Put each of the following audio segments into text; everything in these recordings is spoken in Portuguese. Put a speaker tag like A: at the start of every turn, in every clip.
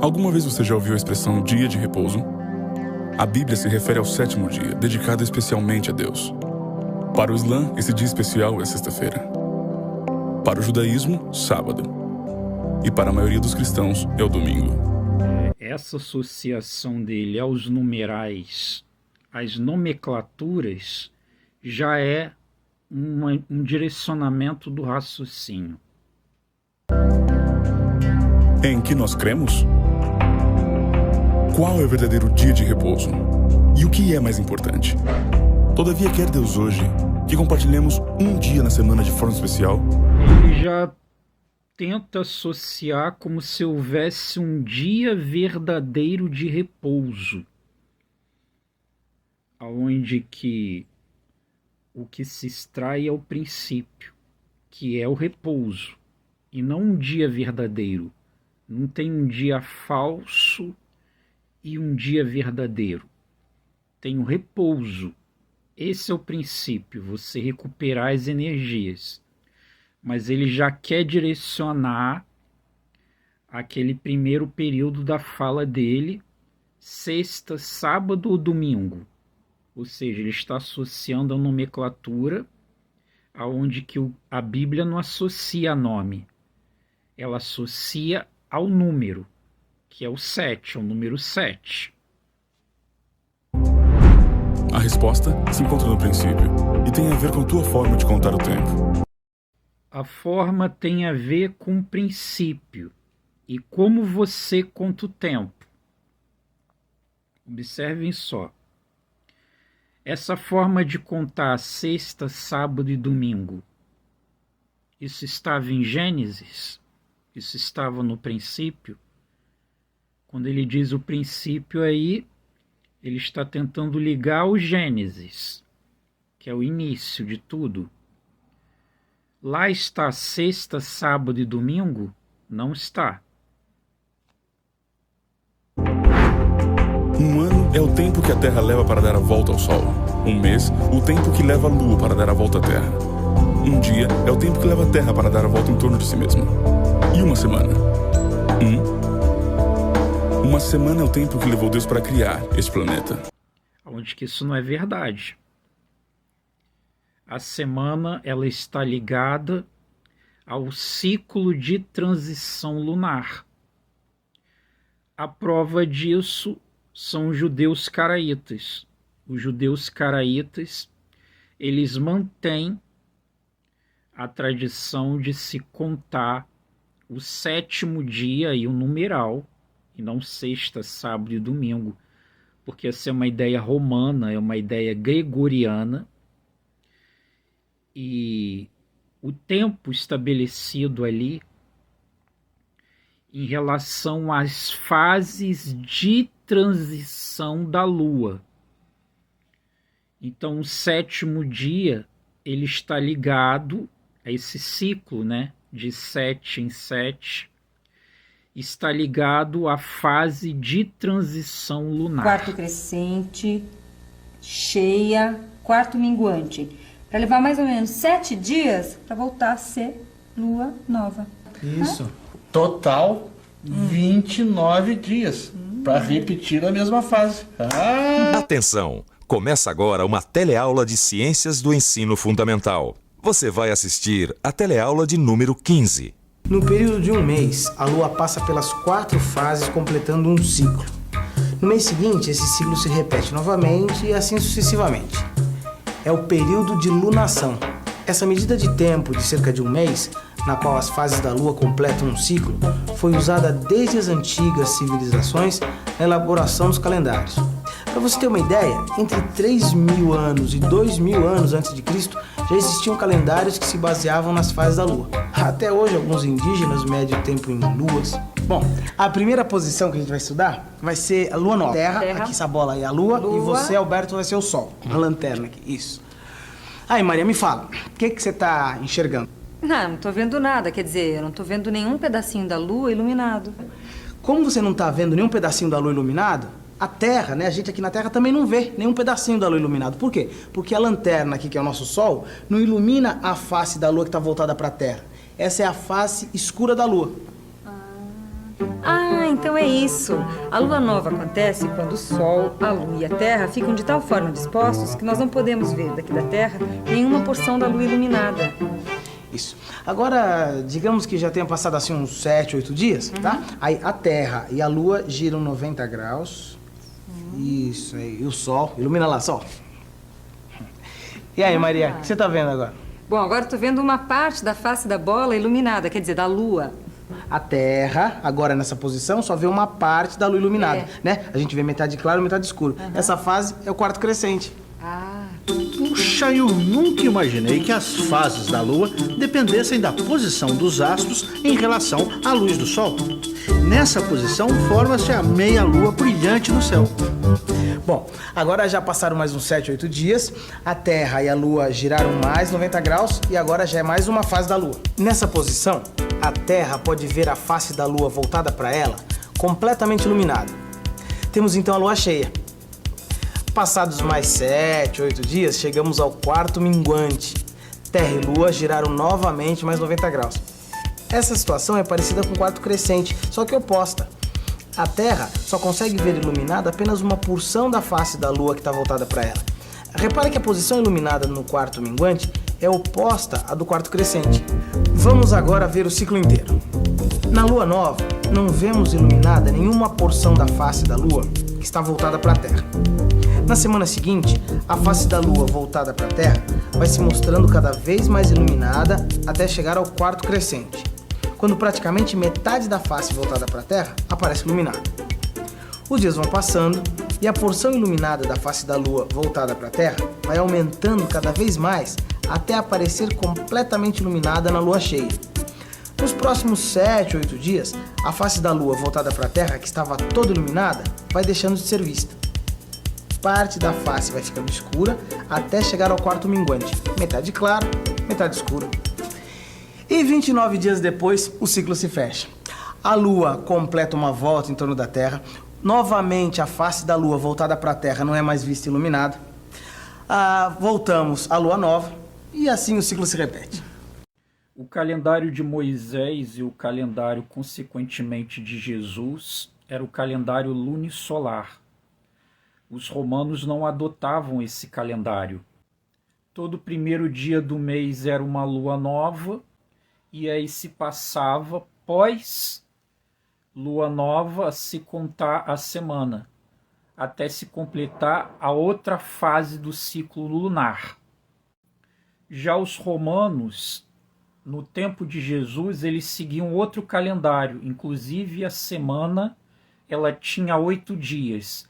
A: Alguma vez você já ouviu a expressão dia de repouso? A Bíblia se refere ao sétimo dia, dedicado especialmente a Deus. Para o Islã, esse dia especial é sexta-feira. Para o judaísmo, sábado. E para a maioria dos cristãos, é o domingo.
B: Essa associação dele aos numerais, às nomenclaturas, já é um direcionamento do raciocínio.
A: Em que nós cremos? Qual é o verdadeiro dia de repouso? E o que é mais importante? Todavia, quer Deus hoje que compartilhemos um dia na semana de forma especial?
B: Ele já tenta associar como se houvesse um dia verdadeiro de repouso, onde que o que se extrai é o princípio, que é o repouso, e não um dia verdadeiro. Não tem um dia falso e um dia verdadeiro. Tem o repouso. Esse é o princípio, você recuperar as energias. Mas ele já quer direcionar aquele primeiro período da fala dele, sexta, sábado ou domingo. Ou seja, ele está associando a nomenclatura, aonde que a Bíblia não associa a nome. Ela associa ao número, que é o 7, é o número 7.
A: A resposta se encontra no princípio e tem a ver com a tua forma de contar o tempo.
B: A forma tem a ver com o princípio e como você conta o tempo. Observem só. Essa forma de contar sexta, sábado e domingo, isso estava em Gênesis? Isso estava no princípio? Quando ele diz o princípio aí, ele está tentando ligar o Gênesis, que é o início de tudo. Lá está sexta, sábado e domingo? Não está.
A: Um ano é o tempo que a Terra leva para dar a volta ao Sol. Um mês, o tempo que leva a Lua para dar a volta à Terra. Um dia é o tempo que leva a Terra para dar a volta em torno de si mesma. E uma semana? Uma semana é o tempo que levou Deus para criar este planeta.
B: Onde que isso não é verdade. A semana ela está ligada ao ciclo de transição lunar. A prova disso são os judeus caraítas. Os judeus caraítas, eles mantêm a tradição de se contar o sétimo dia e o numeral, e não sexta, sábado e domingo, porque essa é uma ideia romana, é uma ideia gregoriana, e o tempo estabelecido ali em relação às fases de transição da Lua. Então, o sétimo dia ele está ligado a esse ciclo, né, de 7 em 7, está ligado à fase de transição lunar.
C: Quarto crescente, cheia, quarto minguante. Para levar mais ou menos 7 dias para voltar a ser lua nova.
D: Isso. Total 29 dias para repetir a mesma fase.
E: Atenção! Começa agora uma teleaula de Ciências do Ensino Fundamental. Você vai assistir a teleaula de número 15.
F: No período de um mês, a Lua passa pelas 4 fases, completando um ciclo. No mês seguinte, esse ciclo se repete novamente e assim sucessivamente. É o período de lunação. Essa medida de tempo de cerca de um mês, na qual as fases da Lua completam um ciclo, foi usada desde as antigas civilizações na elaboração dos calendários. Para você ter uma ideia, entre 3.000 anos e 2.000 anos antes de Cristo, já existiam calendários que se baseavam nas fases da Lua. Até hoje, alguns indígenas medem o tempo em luas. Bom, a primeira posição que a gente vai estudar vai ser a Lua Nova. Terra. Aqui essa bola aí é a Lua. E você, Alberto, vai ser o Sol. A lanterna aqui, isso. Aí, Maria, me fala, o que você tá enxergando?
C: Não tô vendo nada, quer dizer, eu não tô vendo nenhum pedacinho da Lua iluminado.
F: Como você não tá vendo nenhum pedacinho da Lua iluminado, a Terra, né, a gente aqui na Terra também não vê nenhum pedacinho da Lua iluminado. Por quê? Porque a lanterna aqui, que é o nosso Sol, não ilumina a face da Lua que está voltada para a Terra. Essa é a face escura da Lua.
C: Ah, Então é isso. A lua nova acontece quando o Sol, a Lua e a Terra ficam de tal forma dispostos que nós não podemos ver daqui da Terra nenhuma porção da lua iluminada.
F: Isso. Agora, digamos que já tenha passado assim uns 7, 8 dias, tá? Aí a Terra e a Lua giram 90 graus. Isso aí. E o Sol. Ilumina lá, Sol. E aí, Maria, o que você tá vendo agora?
C: Bom, agora eu tô vendo uma parte da face da bola iluminada, quer dizer, da Lua.
F: A Terra, agora nessa posição, só vê uma parte da lua iluminada, né? A gente vê metade claro e metade escuro. Essa fase é o quarto crescente.
G: Puxa, eu nunca imaginei que as fases da Lua dependessem da posição dos astros em relação à luz do Sol. Nessa posição, forma-se a meia-lua brilhante no céu.
F: Bom, agora já passaram mais uns 7, 8 dias, a Terra e a Lua giraram mais 90 graus e agora já é mais uma fase da Lua. Nessa posição, a Terra pode ver a face da Lua voltada para ela, completamente iluminada. Temos então a Lua cheia. Passados mais 7, 8 dias, chegamos ao quarto minguante. Terra e Lua giraram novamente mais 90 graus. Essa situação é parecida com o quarto crescente, só que oposta. A Terra só consegue ver iluminada apenas uma porção da face da Lua que está voltada para ela. Repare que a posição iluminada no quarto minguante é oposta à do quarto crescente. Vamos agora ver o ciclo inteiro. Na Lua nova, não vemos iluminada nenhuma porção da face da Lua que está voltada para a Terra. Na semana seguinte, a face da Lua voltada para a Terra vai se mostrando cada vez mais iluminada até chegar ao quarto crescente, quando praticamente metade da face voltada para a Terra aparece iluminada. Os dias vão passando e a porção iluminada da face da Lua voltada para a Terra vai aumentando cada vez mais até aparecer completamente iluminada na Lua cheia. Nos próximos 7, 8 dias, a face da Lua voltada para a Terra, que estava toda iluminada, vai deixando de ser vista. Parte da face vai ficando escura até chegar ao quarto minguante, metade clara, metade escura. E 29 dias depois, o ciclo se fecha. A Lua completa uma volta em torno da Terra. Novamente, a face da Lua voltada para a Terra não é mais vista iluminada. Voltamos à Lua nova e assim o ciclo se repete.
B: O calendário de Moisés e o calendário, consequentemente, de Jesus era o calendário lunisolar. Os romanos não adotavam esse calendário. Todo primeiro dia do mês era uma lua nova, e aí se passava, pós lua nova, a se contar a semana, até se completar a outra fase do ciclo lunar. Já os romanos, no tempo de Jesus, eles seguiam outro calendário, inclusive a semana ela tinha 8 dias.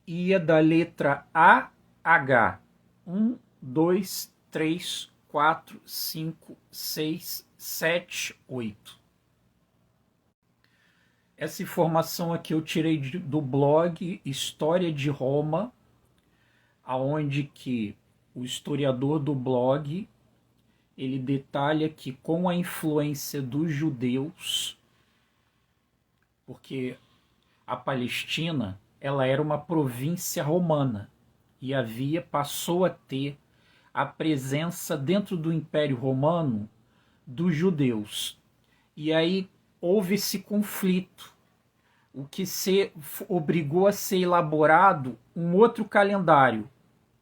B: Ia da letra A a H. 1, 2, 3, 4, 5, 6, 7, 8. Essa informação aqui eu tirei do blog História de Roma, aonde que o historiador do blog ele detalha que com a influência dos judeus, porque a Palestina ela era uma província romana e passou a ter a presença dentro do Império Romano dos judeus. E aí houve esse conflito, o que obrigou a ser elaborado um outro calendário,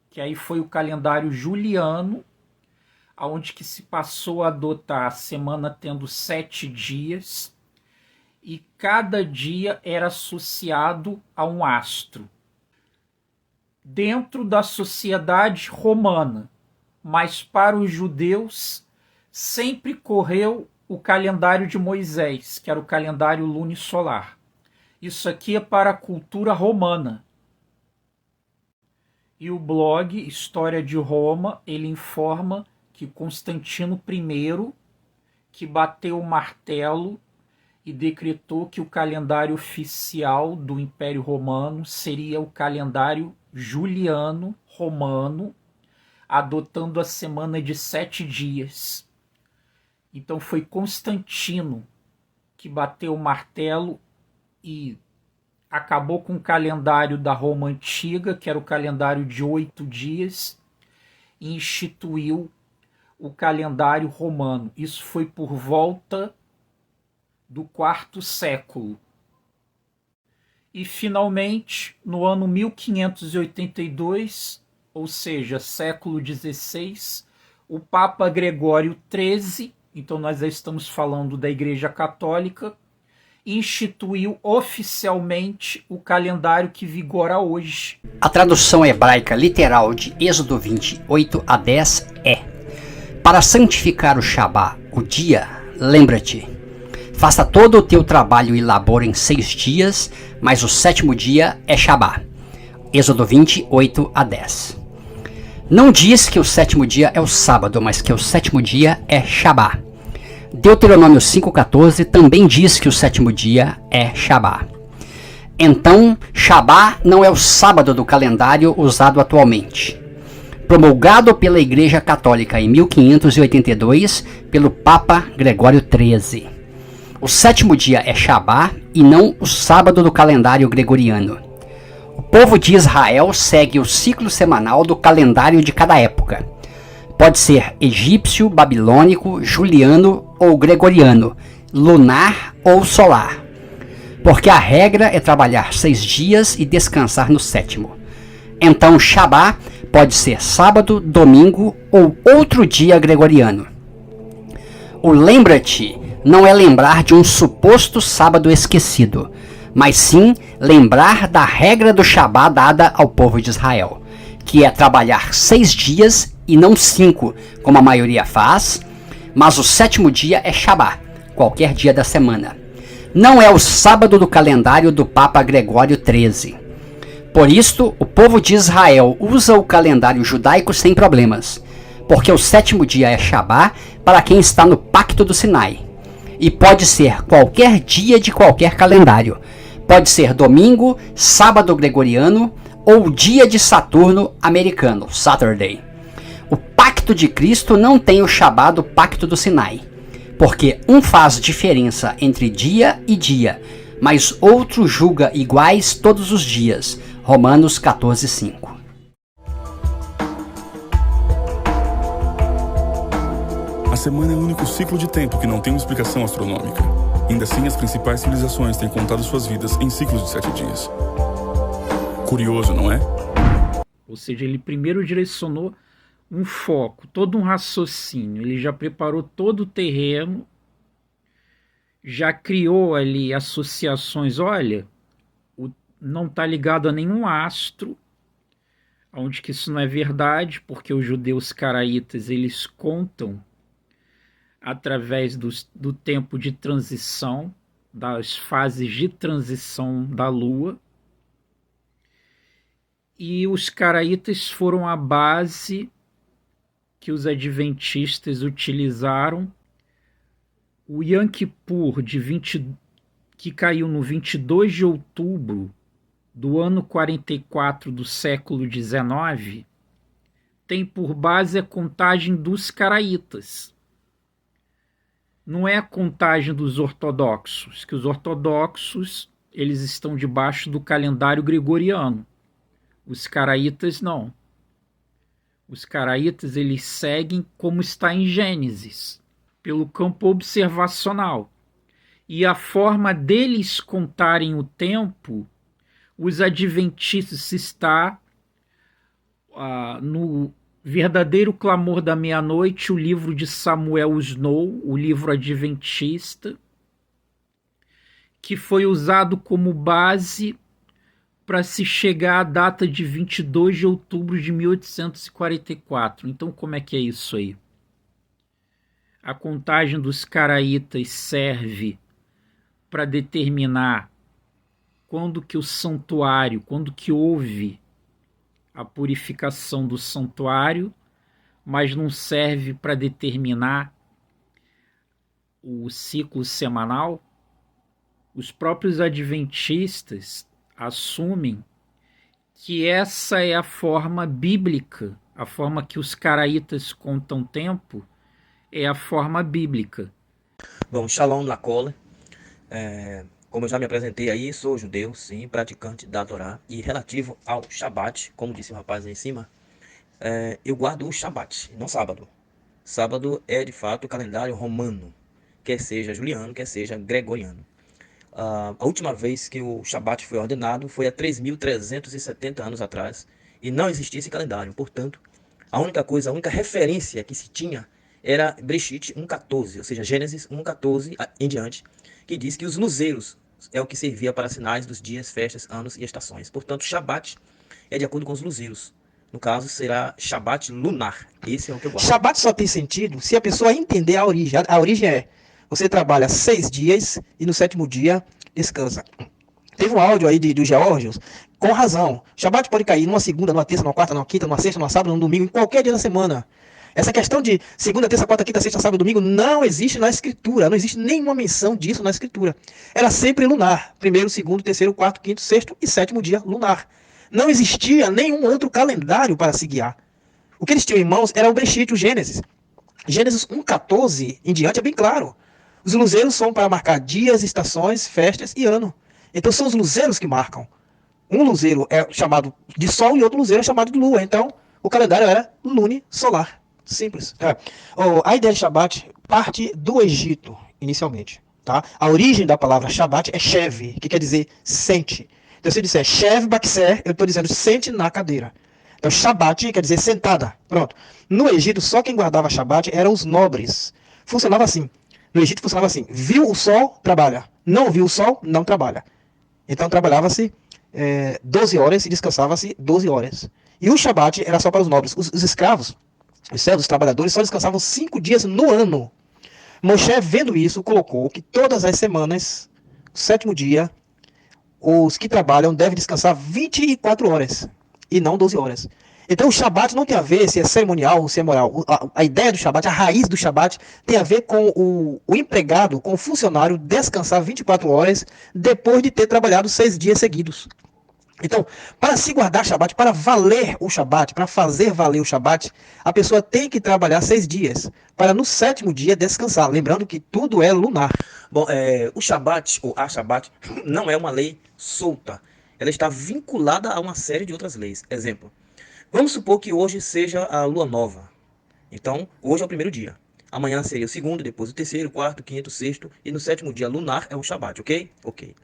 B: que aí foi o calendário juliano, onde que se passou a adotar a semana tendo 7 dias, e cada dia era associado a um astro. Dentro da sociedade romana, mas para os judeus, sempre correu o calendário de Moisés, que era o calendário lunisolar. Isso aqui é para a cultura romana. E o blog História de Roma, ele informa que Constantino I, que bateu o martelo e decretou que o calendário oficial do Império Romano seria o calendário juliano romano, adotando a semana de 7 dias. Então foi Constantino que bateu o martelo e acabou com o calendário da Roma Antiga, que era o calendário de 8 dias, e instituiu o calendário romano. Isso foi por volta do 4º século. E finalmente, no ano 1582, ou seja, século XVI, o Papa Gregório XIII, então nós já estamos falando da Igreja Católica, instituiu oficialmente o calendário que vigora hoje.
H: A tradução hebraica literal de Êxodo 28 a 10 é: para santificar o Shabá, o dia, lembra-te, faça todo o teu trabalho e labor em 6 dias, mas o 7º dia é Shabá. Êxodo 28 a 10. Não diz que o 7º dia é o sábado, mas que o 7º dia é Shabá. Deuteronômio 5,14 também diz que o 7º dia é Shabá. Então, Shabá não é o sábado do calendário usado atualmente. Promulgado pela Igreja Católica em 1582 pelo Papa Gregório XIII. O 7º dia é Shabá e não o sábado do calendário gregoriano. O povo de Israel segue o ciclo semanal do calendário de cada época. Pode ser egípcio, babilônico, juliano ou gregoriano, lunar ou solar. Porque a regra é trabalhar 6 dias e descansar no 7º. Então Shabá pode ser sábado, domingo ou outro dia gregoriano. O lembra-te não é lembrar de um suposto sábado esquecido, mas sim lembrar da regra do Shabá dada ao povo de Israel, que é trabalhar 6 dias e não 5, como a maioria faz, mas o 7º dia é Shabá, qualquer dia da semana. Não é o sábado do calendário do Papa Gregório XIII. Por isto, o povo de Israel usa o calendário judaico sem problemas, porque o 7º dia é Shabá para quem está no Pacto do Sinai. E pode ser qualquer dia de qualquer calendário. Pode ser domingo, sábado gregoriano ou dia de Saturno americano, Saturday. O Pacto de Cristo não tem o Shabá do Pacto do Sinai, porque um faz diferença entre dia e dia, mas outro julga iguais todos os dias. Romanos 14:5.
A: A semana é o único ciclo de tempo que não tem uma explicação astronômica. Ainda assim, as principais civilizações têm contado suas vidas em ciclos de 7 dias. Curioso, não é?
B: Ou seja, ele primeiro direcionou um foco, todo um raciocínio. Ele já preparou todo o terreno, já criou ali associações. Olha, não está ligado a nenhum astro, onde que isso não é verdade, porque os judeus caraítas, eles contam através do tempo de transição, das fases de transição da Lua. E os caraítas foram a base que os adventistas utilizaram. O Yom Kippur, que caiu no 22 de outubro do ano 44 do século XIX, tem por base a contagem dos caraítas. Não é a contagem dos ortodoxos, que os ortodoxos eles estão debaixo do calendário gregoriano. Os caraítas não. Os caraítas eles seguem como está em Gênesis, pelo campo observacional. E a forma deles contarem o tempo, os adventistas está no Verdadeiro Clamor da Meia-Noite, o livro de Samuel Snow, o livro adventista, que foi usado como base para se chegar à data de 22 de outubro de 1844. Então, como é que é isso aí? A contagem dos caraítas serve para determinar quando que o santuário, quando que houve a purificação do santuário, mas não serve para determinar o ciclo semanal. Os próprios adventistas assumem que essa é a forma bíblica, a forma que os caraítas contam tempo, é a forma bíblica.
I: Bom, Shalom Lacola. Como eu já me apresentei aí, sou judeu, sim, praticante da Torá. E relativo ao Shabat, como disse o rapaz aí em cima, eu guardo o Shabat, não sábado. Sábado é de fato o calendário romano, quer seja juliano, quer seja gregoriano. A última vez que o Shabat foi ordenado foi há 3.370 anos atrás e não existia esse calendário. Portanto, a única referência que se tinha era Breshit 1.14, ou seja, Gênesis 1.14 em diante, que diz que os luzeiros é o que servia para sinais dos dias, festas, anos e estações. Portanto, Shabat é de acordo com os luzeiros. No caso, será Shabat lunar. Esse é o que eu gosto.
J: Shabat só tem sentido se a pessoa entender a origem. A origem é, você trabalha 6 dias e no 7º dia descansa. Teve um áudio aí do Geórgios, com razão. Shabat pode cair numa segunda, numa terça, numa quarta, numa quinta, numa sexta, numa sábado, num domingo, em qualquer dia da semana. Essa questão de segunda, terça, quarta, quinta, sexta, sábado, domingo não existe na escritura. Não existe nenhuma menção disso na escritura. Era sempre lunar. Primeiro, segundo, terceiro, quarto, quinto, sexto e 7º dia lunar. Não existia nenhum outro calendário para se guiar. O que eles tinham em mãos era o Breshit, o Gênesis. Gênesis 1.14 em diante é bem claro. Os luzeiros são para marcar dias, estações, festas e ano. Então são os luzeiros que marcam. Um luzeiro é chamado de sol e outro luzeiro é chamado de lua. Então o calendário era lunisolar. Simples. A ideia de Shabat parte do Egito, inicialmente. Tá? A origem da palavra Shabat é Shev, que quer dizer sente. Então se eu disser Shev Bakser, eu estou dizendo sente na cadeira. Então Shabat quer dizer sentada. Pronto. No Egito, só quem guardava Shabat eram os nobres. Funcionava assim. No Egito funcionava assim. Viu o sol, trabalha. Não viu o sol, não trabalha. Então trabalhava-se 12 horas e descansava-se 12 horas. E o Shabat era só para os nobres. Os escravos, os servos, os trabalhadores, só descansavam 5 dias no ano. Moshe, vendo isso, colocou que todas as semanas, o 7º dia, os que trabalham devem descansar 24 horas e não 12 horas. Então o Shabat não tem a ver se é cerimonial ou se é moral. A ideia do Shabat, a raiz do Shabat, tem a ver com o empregado, com o funcionário descansar 24 horas depois de ter trabalhado 6 dias seguidos. Então, para se guardar Shabat, para valer o Shabat, para fazer valer o Shabat, a pessoa tem que trabalhar 6 dias, para no 7º dia descansar. Lembrando que tudo é lunar.
I: Bom, o Shabat, ou a Shabat, não é uma lei solta. Ela está vinculada a uma série de outras leis. Exemplo, vamos supor que hoje seja a lua nova. Então, hoje é o 1º dia. Amanhã seria o 2º, depois o 3º, 4º, 5º, 6º, e no 7º dia lunar é o Shabat, ok? Ok.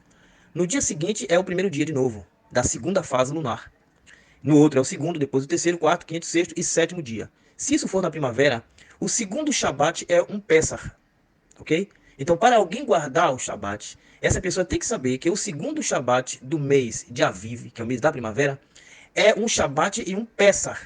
I: No dia seguinte é o 1º dia de novo, da segunda fase lunar. No outro é o 2º, depois o 3º, 4º, 5º, 6º e 7º dia. Se isso for na primavera, o 2º Shabat é um Pessah, ok? Então, para alguém guardar o Shabat, essa pessoa tem que saber que o 2º Shabat do mês de Aviv, que é o mês da primavera, é um Shabat e um Pessah.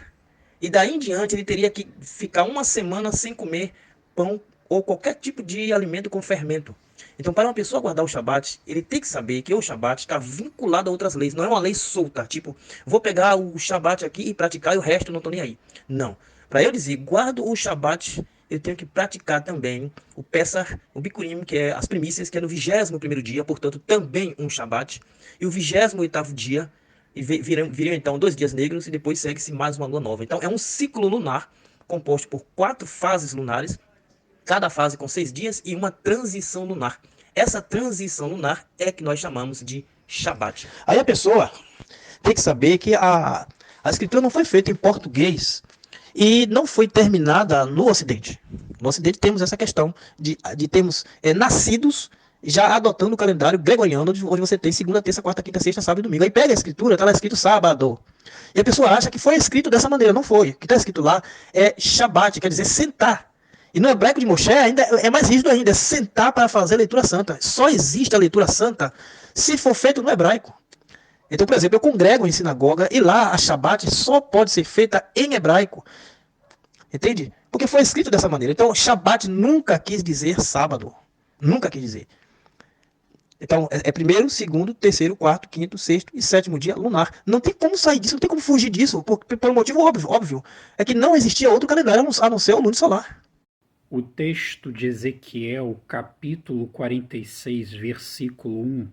I: E daí em diante ele teria que ficar uma semana sem comer pão ou qualquer tipo de alimento com fermento. Então, para uma pessoa guardar o Shabat, ele tem que saber que o Shabat está vinculado a outras leis. Não é uma lei solta, tipo, vou pegar o Shabat aqui e praticar e o resto não estou nem aí. Não. Para eu dizer, guardo o Shabat, eu tenho que praticar também o Pessah, o Bikurim, que é as primícias, que é no 21º dia, portanto, também um Shabat. E o 28º dia, viriam então 2 dias negros e depois segue-se mais uma lua nova. Então, é um ciclo lunar composto por 4 fases lunares, cada fase com 6 dias e uma transição lunar. Essa transição lunar é que nós chamamos de Shabat.
J: Aí a pessoa tem que saber que a escritura não foi feita em português e não foi terminada no Ocidente. No Ocidente temos essa questão de termos nascidos já adotando o calendário gregoriano, onde você tem segunda, terça, quarta, quinta, sexta, sábado e domingo. Aí pega a escritura, está lá escrito sábado. E a pessoa acha que foi escrito dessa maneira. Não foi. O que está escrito lá é Shabat, quer dizer sentar. E no hebraico de Moshe ainda é mais rígido ainda, é sentar para fazer a leitura santa. Só existe a leitura santa se for feito no hebraico. Então, por exemplo, eu congrego em sinagoga e lá a Shabat só pode ser feita em hebraico. Entende? Porque foi escrito dessa maneira. Então, Shabat nunca quis dizer sábado. Nunca quis dizer. Então, é 1º, 2º, 3º, 4º, 5º, 6º e 7º dia lunar. Não tem como sair disso, não tem como fugir disso. Pelo motivo óbvio. É que não existia outro calendário a não ser o lunisolar.
B: O texto de Ezequiel, capítulo 46, versículo 1,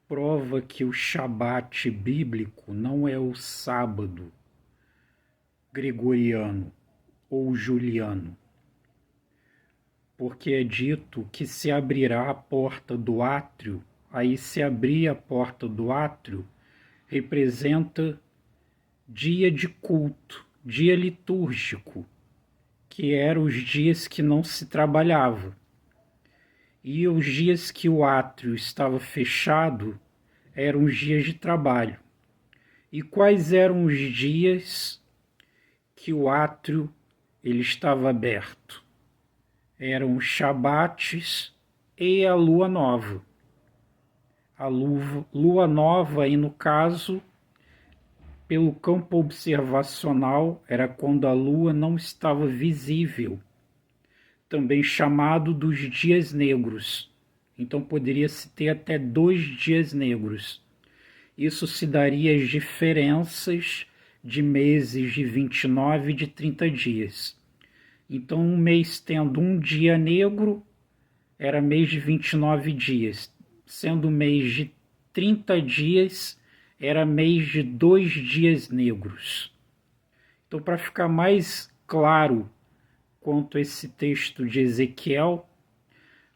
B: prova que o Shabat bíblico não é o sábado gregoriano ou juliano, porque é dito que se abrirá a porta do átrio. Aí, se abrir a porta do átrio, representa dia de culto, dia litúrgico, que eram os dias que não se trabalhava. E os dias que o átrio estava fechado eram os dias de trabalho. E quais eram os dias que o átrio ele estava aberto? Eram os shabates e a lua nova. A lua nova, aí no caso, pelo campo observacional, era quando a lua não estava visível, também chamado dos dias negros. Então poderia-se ter até 2 dias negros. Isso se daria as diferenças de meses de 29 e de 30 dias. Então um mês tendo um dia negro, era mês de 29 dias. Sendo mês de 30 dias, era mês de 2 dias negros. Então, para ficar mais claro quanto a esse texto de Ezequiel,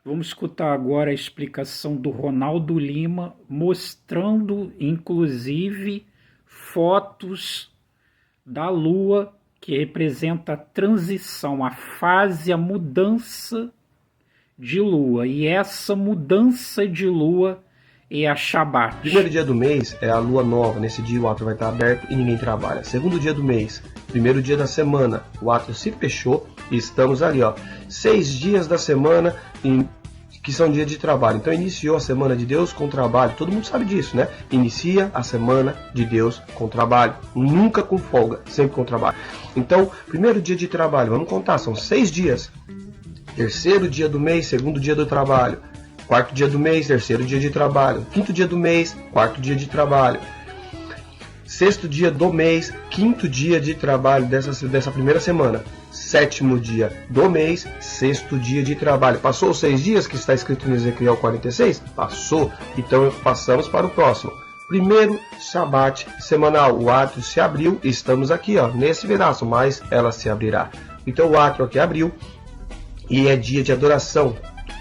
B: vamos escutar agora a explicação do Ronaldo Lima, mostrando, inclusive, fotos da lua, que representa a transição, a fase, a mudança de lua. E essa mudança de lua é a Shabat.
K: Primeiro dia do mês é a lua nova. Nesse dia o átrio vai estar aberto e ninguém trabalha. Segundo dia do mês, primeiro dia da semana, o átrio se fechou e estamos ali, 6 dias da semana que são dia de trabalho. Então iniciou a semana de Deus com trabalho. Todo mundo sabe disso, né? Inicia a semana de Deus com trabalho. Nunca com folga, sempre com trabalho. Então, primeiro dia de trabalho, vamos contar, são 6 dias. Terceiro dia do mês, segundo dia do trabalho. Quarto dia do mês, terceiro dia de trabalho. Quinto dia do mês, quarto dia de trabalho. Sexto dia do mês, quinto dia de trabalho dessa primeira semana. Sétimo dia do mês, sexto dia de trabalho. Passou os 6 dias que está escrito em Ezequiel 46? Passou. Então passamos para o próximo. Primeiro Shabat semanal. O átrio se abriu. Estamos aqui, nesse pedaço, mas ela se abrirá. Então o átrio aqui abriu. E é dia de adoração.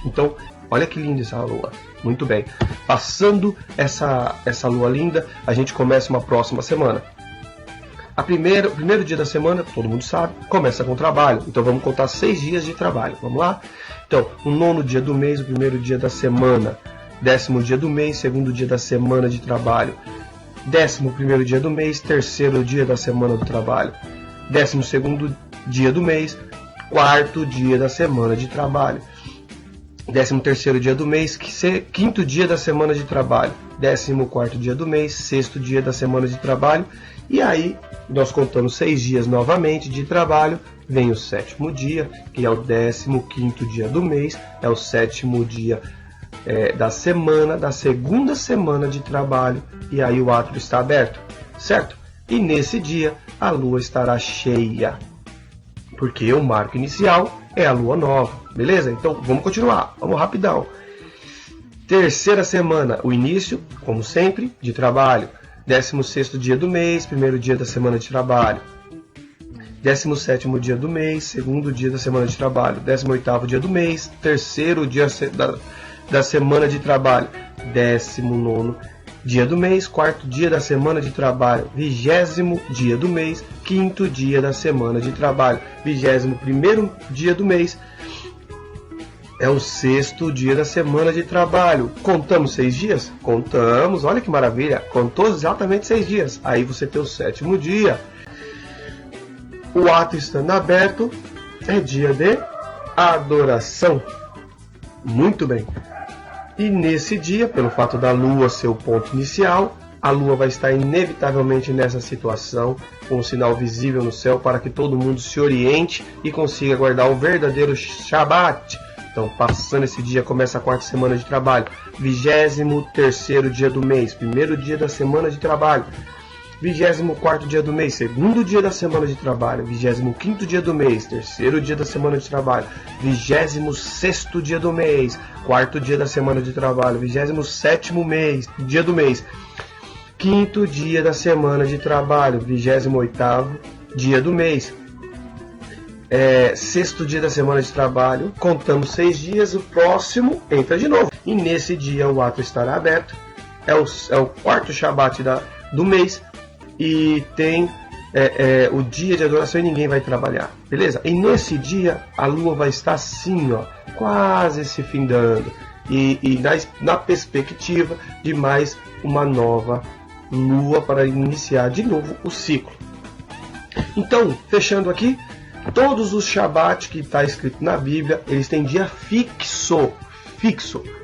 K: Então, olha que linda essa lua. Muito bem. Passando essa lua linda, a gente começa uma próxima semana. O primeiro dia da semana, todo mundo sabe, começa com trabalho. Então vamos contar 6 dias de trabalho. Vamos lá? Então, o 9º dia do mês, o primeiro dia da semana. 10º dia do mês, segundo dia da semana de trabalho. 11º dia do mês, terceiro dia da semana do trabalho. 12º dia do mês, quarto dia da semana de trabalho. 13º dia do mês, quinto dia da semana de trabalho. 14º dia do mês, sexto dia da semana de trabalho. E aí, nós contamos 6 dias novamente de trabalho. Vem o 7º dia, que é o 15º dia do mês. É o 7º dia da semana, da segunda semana de trabalho. E aí o átrio está aberto, certo? E nesse dia, a lua estará cheia. Porque o marco inicial é a lua nova, beleza? Então vamos continuar, vamos rapidão. Terceira semana, o início, como sempre, de trabalho. 16º dia do mês, primeiro dia da semana de trabalho. 17º dia do mês, segundo dia da semana de trabalho. 18º dia do mês, terceiro dia da semana de trabalho. 19º dia do mês, quarto dia da semana de trabalho. 20º dia do mês, quinto dia da semana de trabalho. 21º dia do mês é o 6º dia da semana de trabalho. Contamos 6 dias? Contamos, olha que maravilha. Contou exatamente 6 dias. Aí você tem o 7º dia. O átrio estando aberto é dia de adoração. Muito bem. E nesse dia, pelo fato da lua ser o ponto inicial, a lua vai estar inevitavelmente nessa situação, com um sinal visível no céu, para que todo mundo se oriente e consiga guardar o verdadeiro Shabat. Então, passando esse dia, começa a quarta semana de trabalho. 23º dia do mês, primeiro dia da semana de trabalho. 24º dia do mês, segundo dia da semana de trabalho. 25º dia do mês, terceiro dia da semana de trabalho. 26º dia do mês, quarto dia da semana de trabalho. 27º dia do mês, quinto dia da semana de trabalho. 28º dia do mês, sexto dia da semana de trabalho. Contamos 6 dias, o próximo entra de novo. E nesse dia o átrio estará aberto. É o quarto Shabat do mês. E tem o dia de adoração e ninguém vai trabalhar, beleza? E nesse dia a lua vai estar assim, ó, quase se findando, e na perspectiva de mais uma nova lua para iniciar de novo o ciclo. Então, fechando aqui, todos os Shabat que está escrito na Bíblia, eles têm dia fixo.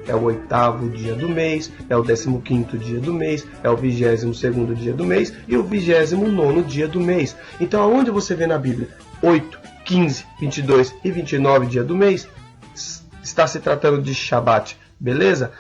K: É o 8º dia do mês, é o 15º dia do mês, é o 22º dia do mês e o 29º dia do mês. Então, aonde você vê na Bíblia 8, 15, 22 e 29 dia do mês, está se tratando de Shabat, beleza?